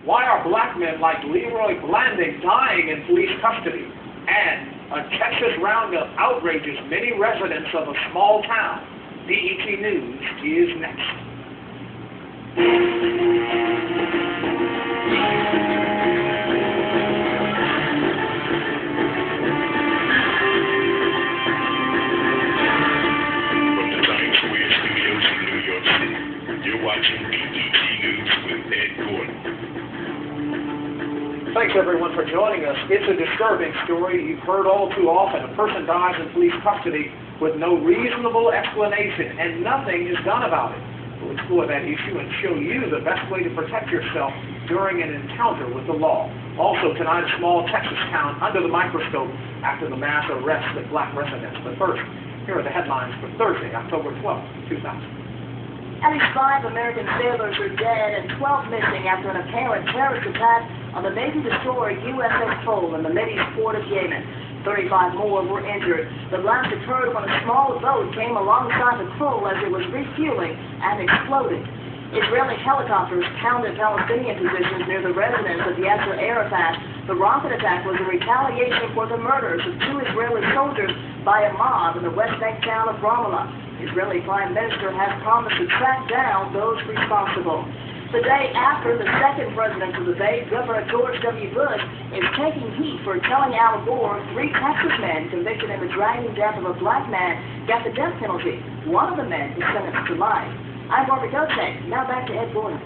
Why are black men like Leroy Blanding dying in police custody? And a Texas roundup outrages many residents of a small town. BET News is next. From the Times Square studios in New York City, you're watching BET News with Ed Gordon. Thanks everyone for joining us. It's a disturbing story you've heard all too often. A person dies in police custody with no reasonable explanation and nothing is done about it. We'll explore that issue and show you the best way to protect yourself during an encounter with the law. Also tonight, a small Texas town under the microscope after the mass arrest of black residents. But first, here are the headlines for Thursday, October 12, 2000. At least 5 American sailors are dead and 12 missing after an apparent terrorist attack on the Navy destroyer USS Howell in the Mideast port of Yemen. 35 more were injured. The blast occurred when a small boat came alongside the Howell as it was refueling and exploded. Israeli helicopters pounded Palestinian positions near the residence of Yasser Arafat. The rocket attack was a retaliation for the murders of 2 Israeli soldiers by a mob in the West Bank town of Ramallah. Israeli Prime Minister has promised to track down those responsible. The day after the second president of the Bay, Governor George W. Bush, is taking heat for telling Al Gore 3 Texas men convicted in the dragging death of a black man got the death penalty. One of the men is sentenced to life. I'm Barbara Gotek. Now back to Ed Gordon.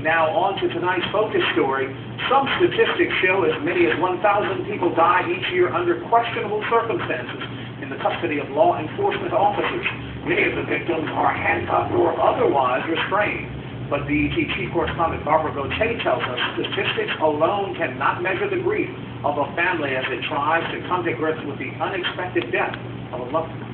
Now on to tonight's focus story. Some statistics show as many as 1,000 people die each year under questionable circumstances in the custody of law enforcement officers. Many of the victims are handcuffed or otherwise restrained. But BET Chief Correspondent Barbara Gauthier tells us statistics alone cannot measure the grief of a family as it tries to come to grips with the unexpected death of a loved one.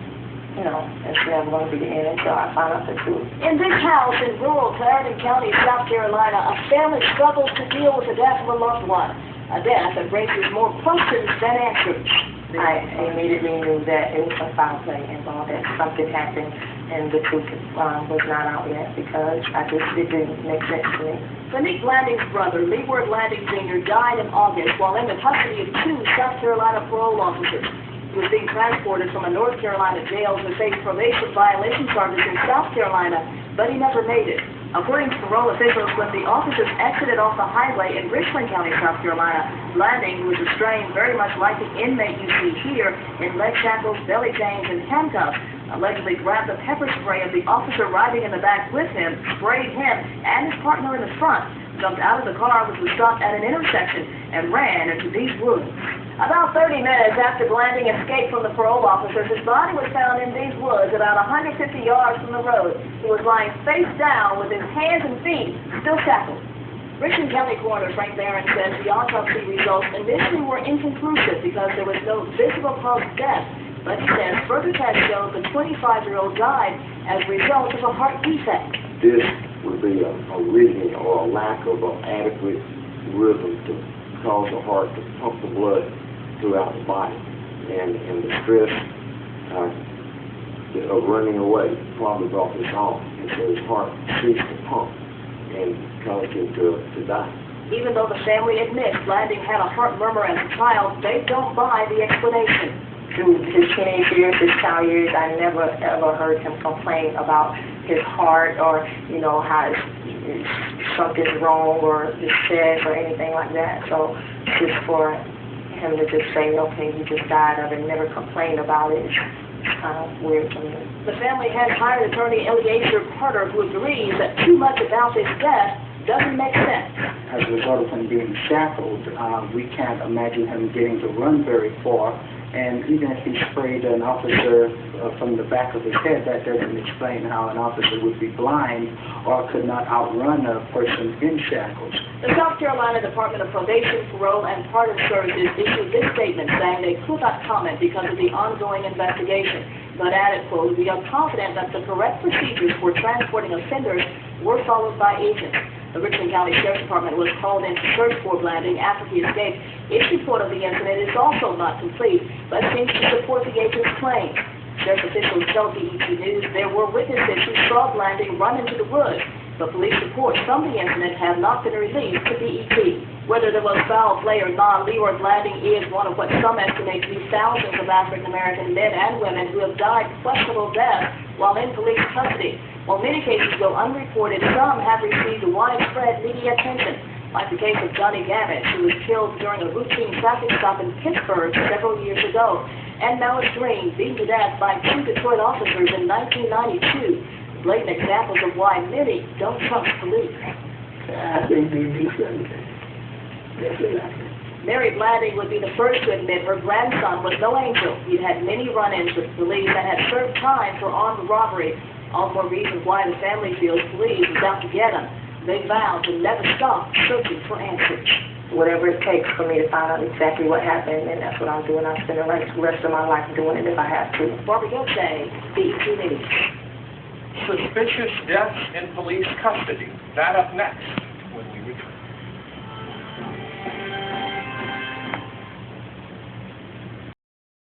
You know, and so I'm going to be in until I find out the truth. In this house in rural Clarendon County, South Carolina, a family struggles to deal with the death of a loved one. A death that raises more questions than answers. I immediately knew that it was some foul play involved, that something happened, and the truth was not out yet because it didn't make sense to me. Leroy Blanding's brother, Leroy Blanding Jr., died in August while in the custody of 2 South Carolina parole officers. He was being transported from a North Carolina jail to face probation violation charges in South Carolina, but he never made it. According to parole officials, when the officers exited off the highway in Richland County, South Carolina, Blanding, who was restrained very much like the inmate you see here in leg shackles, belly chains, and handcuffs, allegedly grabbed the pepper spray of the officer riding in the back with him, sprayed him and his partner in the front, jumped out of the car, which was stopped at an intersection, and ran into these woods. About 30 minutes after Blanding escaped from the parole officers, his body was found in these woods about 150 yards from the road. He was lying face down with his hands and feet still shackled. Richland County Coroner Frank Barron says the autopsy results initially were inconclusive because there was no visible cause of death, but he says further tests show the 25-year-old died as a result of a heart defect. This would be a arrhythmia or a lack of an adequate rhythm to cause the heart to pump the blood throughout the body, and the stress of running away probably brought this on, and so his heart ceased to pump and caused him to die. Even though the family admits Blanding had a heart murmur as a child, they don't buy the explanation. Through his teenage years, his child years, I never ever heard him complain about his heart or, you know, how something's wrong or his chest or anything like that. So just for him to just say, okay, he just died of it and never complain about it, it's kind of weird to me. The family has hired attorney Eliezer Carter, who agrees that too much about this death doesn't make sense. As a result of him being shackled, we can't imagine him getting to run very far. And even if he sprayed an officer from the back of his head, that doesn't explain how an officer would be blind or could not outrun a person in shackles. The South Carolina Department of Probation, Parole, and Pardon Services issued this statement saying they could not comment because of the ongoing investigation, but added, quote, "We are confident that the correct procedures for transporting offenders were followed by agents." The Richland County Sheriff's Department was called in to search for Blanding after he escaped. Its report of the incident is also not complete, but seems to support the agent's claim. Sheriff officials tell BET News there were witnesses who saw Blanding run into the woods, The police reports from the incident have not been released to BET. Whether there was foul play or not, Leroy Blanding is one of what some estimate to be thousands of African-American men and women who have died questionable deaths while in police custody. While many cases go unreported, some have received widespread media attention, like the case of Johnny Gavitt, who was killed during a routine traffic stop in Pittsburgh several years ago, and Malice Green, beaten to death by 2 Detroit officers in 1992. Blatant examples of why many don't trust police. I think they do something. Mary Blanding would be the first to admit her grandson was no angel. He'd had many run-ins with police and had served time for armed robbery. All more reasons why the family feels police is out to get him. They vow to never stop searching for answers. Whatever it takes for me to find out exactly what happened, and that's what I'll do, and I'll spend the rest of my life doing it if I have to. Barbara Gilsay, BET News. Suspicious deaths in police custody. That up next when we return.